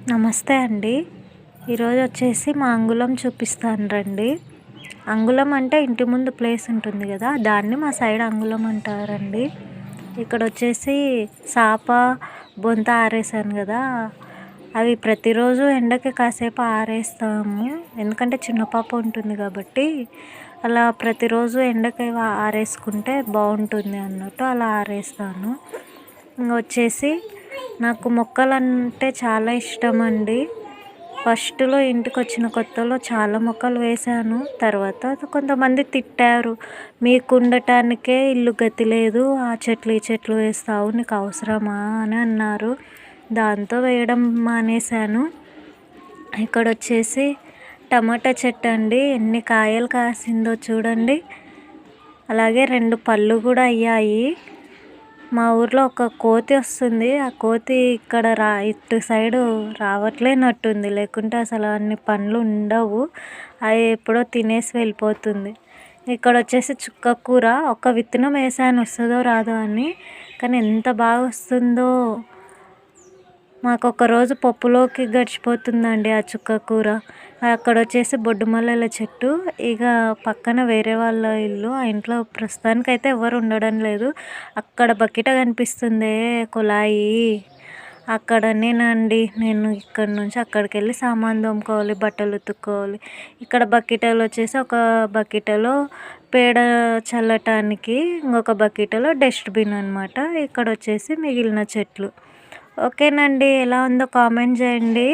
నమస్తే అండి. ఈరోజు వచ్చేసి మా అంగుళం చూపిస్తాను రండి. అంగుళం అంటే ఇంటి ముందు ప్లేస్ ఉంటుంది కదా, దాన్ని మా సైడ్ అంగుళం అంటారండి. ఇక్కడ వచ్చేసి సాప బొంత ఆరేసాను కదా, అవి ప్రతిరోజు ఎండకి కాసేపు ఆరేస్తాము. ఎందుకంటే చిన్న పాప ఉంటుంది కాబట్టి అలా ప్రతిరోజు ఎండకి ఆరేసుకుంటే బాగుంటుంది అన్నట్టు అలా ఆరేస్తాను. వచ్చేసి నాకు మొక్కలంటే చాలా ఇష్టం అండి. ఫస్ట్లో ఇంటికి వచ్చిన కొత్తలో చాలా మొక్కలు వేశాను. తర్వాత కొంతమంది తిట్టారు, మీకు ఉండటానికే ఇల్లు గతి లేదు, ఆ చెట్లు ఈ చెట్లు వేస్తావు, నీకు అవసరమా అని అన్నారు. దాంతో వేయడం మానేశాను. ఇక్కడ వచ్చేసి టమాటా చెట్టు అండి, ఎన్ని కాయలు కాసిందో చూడండి. అలాగే 2 పళ్ళు కూడా అయ్యాయి. మా ఊర్లో ఒక కోతి వస్తుంది, ఆ కోతి ఇక్కడ ఇటు సైడు రావట్లేనట్టుంది, లేకుంటే అసలు అన్ని పండ్లు ఉండవు, అవి ఎప్పుడో తినేసి వెళ్ళిపోతుంది. ఇక్కడ వచ్చేసి చుక్క కూర, ఒక విత్తనం వేసాను వస్తుందో రాదో అని, కానీ ఎంత బాగా వస్తుందో. మాకు ఒక రోజు పప్పులోకి గడిచిపోతుందండి ఆ చుక్క కూర. అక్కడ వచ్చేసి బొడ్డు మల్లెల చెట్టు, ఇక పక్కన వేరే వాళ్ళ ఇల్లు, ఆ ఇంట్లో ప్రస్తుతానికైతే ఎవరు ఉండడం లేదు. అక్కడ బకెట కనిపిస్తుంది కుళాయి, అక్కడనేనండి నేను ఇక్కడ నుంచి అక్కడికి వెళ్ళి సామాన్ తోముకోవాలి, బట్టలు ఉతుక్కోవాలి. ఇక్కడ బకెటలు వచ్చేసి ఒక బకెటలో పేడ చల్లటానికి, ఇంకొక బకెటలో డస్ట్బిన్ అనమాట. ఇక్కడ వచ్చేసి మిగిలిన చెట్లు. ఓకేనండి, ఎలా ఉందో కామెంట్ చేయండి.